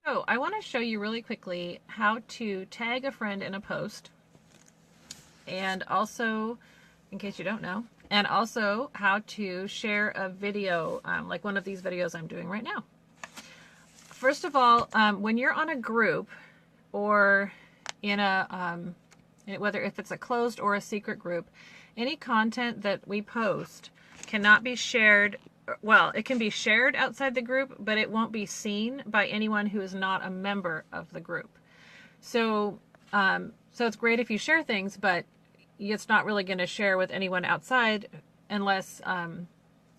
So I want to show you really quickly how to tag a friend in a post, and also, in case you don't know, and also how to share a video, like one of these videos I'm doing right now. First of all, when you're on a group or in a, whether if it's a closed or a secret group, any content that we post cannot be shared. Well, it can be shared outside the group, but it won't be seen by anyone who is not a member of the group. So, so it's great if you share things, but it's not really going to share with anyone outside unless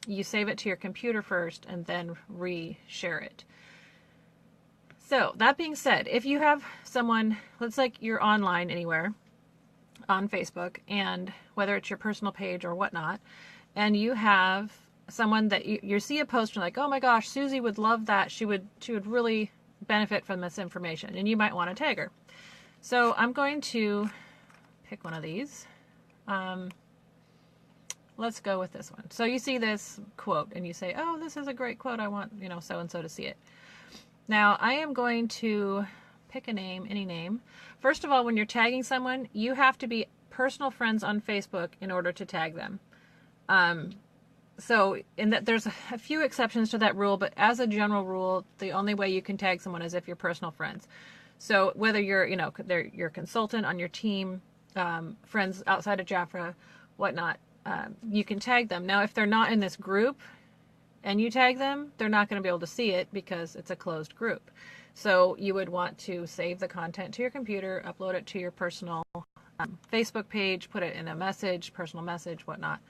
you save it to your computer first and then re-share it. So that being said, if you have someone, let's like you're online anywhere on Facebook, and whether it's your personal page or whatnot, and you have someone that you see a post and you're like, oh my gosh, Susie would love that. She would really benefit from this information, and you might want to tag her. So I'm going to pick one of these. Let's go with this one. So you see this quote and you say, oh, this is a great quote. I want, so-and-so to see it. Now I am going to pick a name, any name. First of all, when you're tagging someone, you have to be personal friends on Facebook in order to tag them. So in that there's a few exceptions to that rule, but as a general rule, the only way you can tag someone is if you're personal friends. So whether you're, they're your consultant on your team, friends outside of JAFRA, whatnot, you can tag them. Now, if they're not in this group and you tag them, they're not going to be able to see it because it's a closed group. So you would want to save the content to your computer, upload it to your personal Facebook page, put it in a message, personal message, whatnot.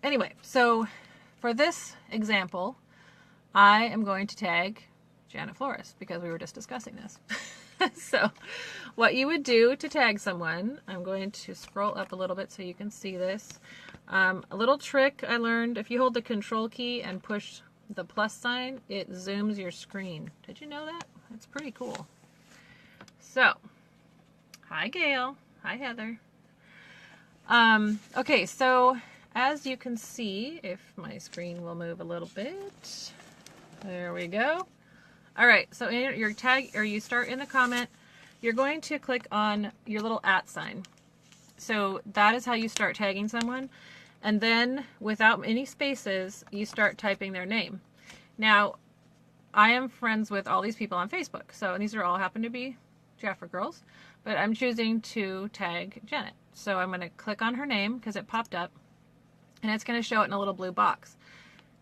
Anyway, so for this example, I am going to tag Janet Flores because we were just discussing this. So what you would do to tag someone, I'm going to scroll up a little bit so you can see this. A little trick I learned, if you hold the control key and push the plus sign, it zooms your screen. Did you know that? It's pretty cool. So, hi Gail. Hi Heather. Okay, so as you can see, if my screen will move a little bit, there we go. All right, so in your tag, or you start in the comment, you're going to click on your little @ sign. So that is how you start tagging someone. And then without any spaces, you start typing their name. Now, I am friends with all these people on Facebook. So these are all happen to be JAFRA girls, but I'm choosing to tag Janet. So I'm going to click on her name because it popped up, and it's going to show it in a little blue box.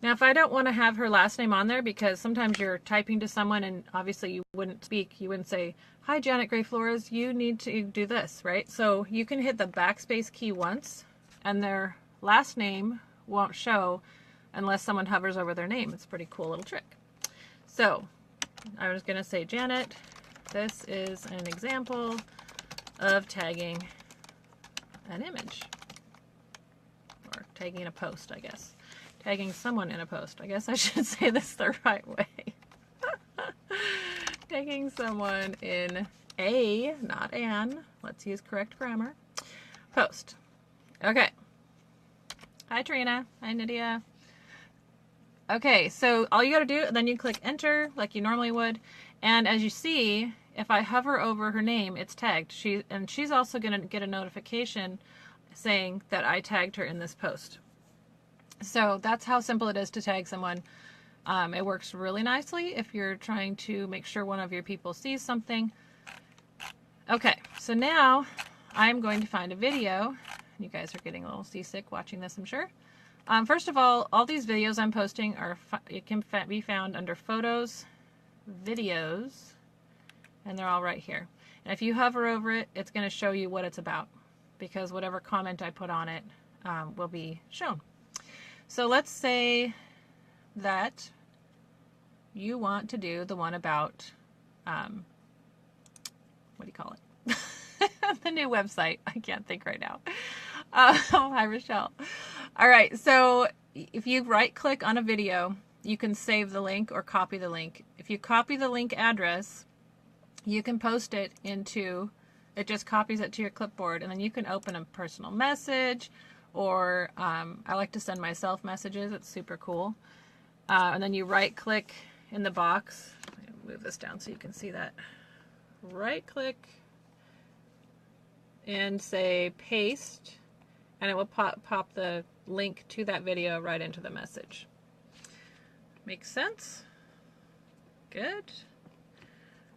Now, if I don't want to have her last name on there, because sometimes you're typing to someone and obviously you wouldn't speak, you wouldn't say, hi, Janet Gray Flores, you need to do this, right? So you can hit the backspace key once and their last name won't show unless someone hovers over their name. It's a pretty cool little trick. So I was going to say, Janet, this is an example of tagging an image, or tagging a post, I guess. Tagging someone in a post. I guess I should say this the right way. Tagging someone in a, not an, let's use correct grammar, post. Okay. Hi Trina. Hi Nydia. Okay, so all you gotta do, then you click enter like you normally would, and as you see, if I hover over her name, it's tagged. She's also gonna get a notification saying that I tagged her in this post. So that's how simple it is to tag someone. It works really nicely if you're trying to make sure one of your people sees something. Okay, so now I'm going to find a video. You guys are getting a little seasick watching this, I'm sure. First of all these videos I'm posting it can be found under Photos, Videos, and they're all right here. And if you hover over it, it's going to show you what it's about, because whatever comment I put on it will be shown. So let's say that you want to do the one about, what do you call it? The new website. I can't think right now. Hi, Rochelle. All right, so if you right-click on a video, you can save the link or copy the link. If you copy the link address, you can post it into, it just copies it to your clipboard, and then you can open a personal message, or I like to send myself messages. It's super cool. and then you right click in the box. Move this down so you can see that. Right click and say paste, and it will pop the link to that video right into the message. Makes sense? Good.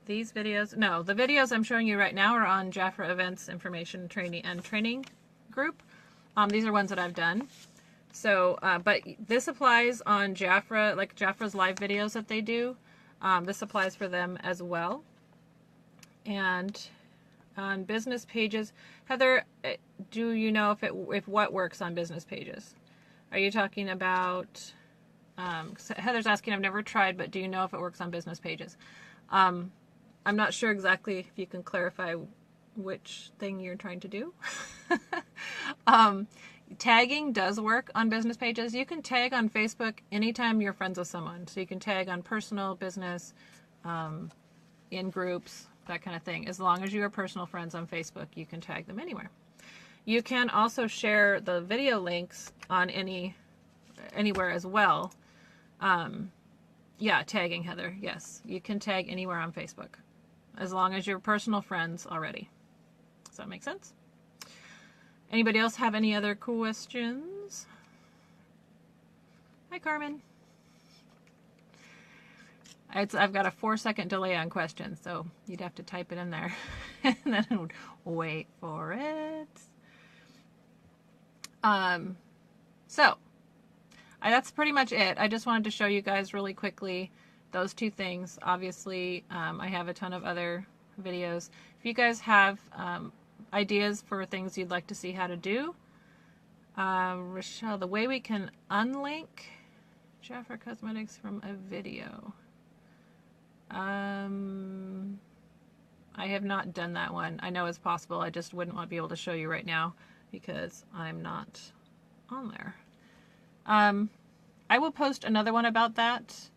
These videos, no, the videos I'm showing you right now are on JAFRA Events Information Training Group. These are ones that I've done. So, but this applies on JAFRA, like JAFRA's live videos that they do. This applies for them as well. And on business pages, Heather, do you know if what works on business pages? Are you talking about, Heather's asking, I've never tried, but do you know if it works on business pages? I'm not sure exactly if you can clarify which thing you're trying to do. Tagging does work on business pages. You can tag on Facebook anytime you're friends with someone. So you can tag on personal, business, in groups, that kind of thing. As long as you are personal friends on Facebook, you can tag them anywhere. You can also share the video links on anywhere as well. Yeah, tagging, Heather. Yes, you can tag anywhere on Facebook, as long as you're personal friends already. Does that make sense? Anybody else have any other questions? Hi, Carmen. I've got a 4-second delay on questions, so you'd have to type it in there and then wait for it. So that's pretty much it. I just wanted to show you guys really quickly those two things. Obviously, I have a ton of other videos. If you guys have ideas for things you'd like to see how to do, Rochelle, the way we can unlink JAFRA Cosmetics from a video. I have not done that one. I know it's possible. I just wouldn't want to be able to show you right now because I'm not on there. I will post another one about that,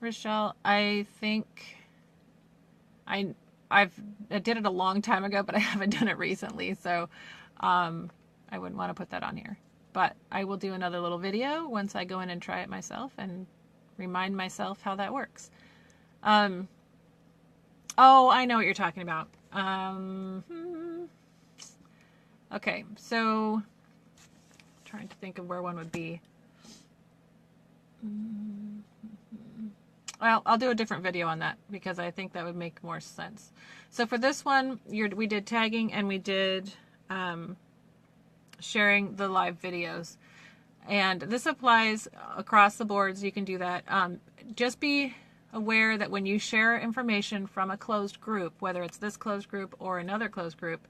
Rochelle. I think I did it a long time ago, but I haven't done it recently, so I wouldn't want to put that on here. But I will do another little video once I go in and try it myself and remind myself how that works. Oh, I know what you're talking about. Okay, so trying to think of where one would be. Well, I'll do a different video on that because I think that would make more sense. So for this one, we did tagging and we did sharing the live videos. And this applies across the boards. You can do that. Just be aware that when you share information from a closed group, whether it's this closed group or another closed group,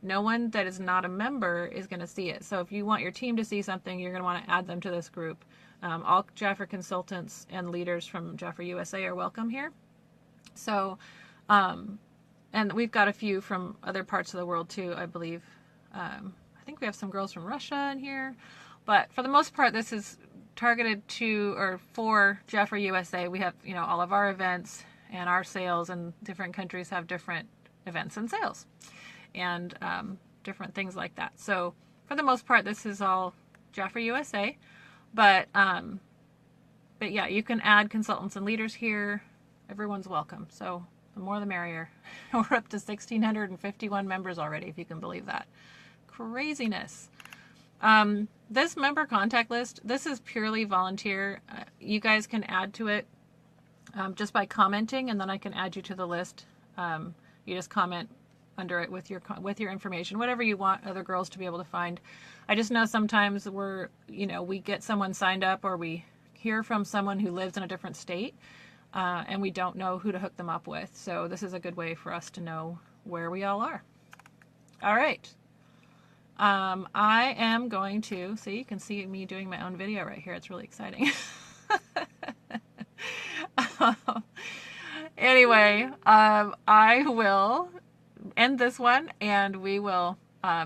no one that is not a member is going to see it. So if you want your team to see something, you're going to want to add them to this group. All JAFRA consultants and leaders from JAFRA USA are welcome here. So, and we've got a few from other parts of the world too, I believe. I think we have some girls from Russia in here. But for the most part, this is targeted to or for JAFRA USA. We have, all of our events and our sales, and different countries have different events and sales and different things like that. So for the most part, this is all JAFRA USA. But yeah, you can add consultants and leaders here. Everyone's welcome. So the more the merrier. We're up to 1,651 members already, if you can believe that. Craziness. This member contact list, this is purely volunteer. You guys can add to it just by commenting, and then I can add you to the list. You just comment under it with your information, whatever you want other girls to be able to find. I just know sometimes we get someone signed up, or we hear from someone who lives in a different state, and we don't know who to hook them up with. So this is a good way for us to know where we all are. All right. I am going to, see, you can see me doing my own video right here. It's really exciting. Anyway, I will end this one, and we will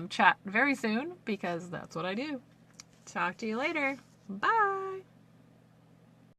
chat very soon, because that's what I do. Talk to you later. Bye.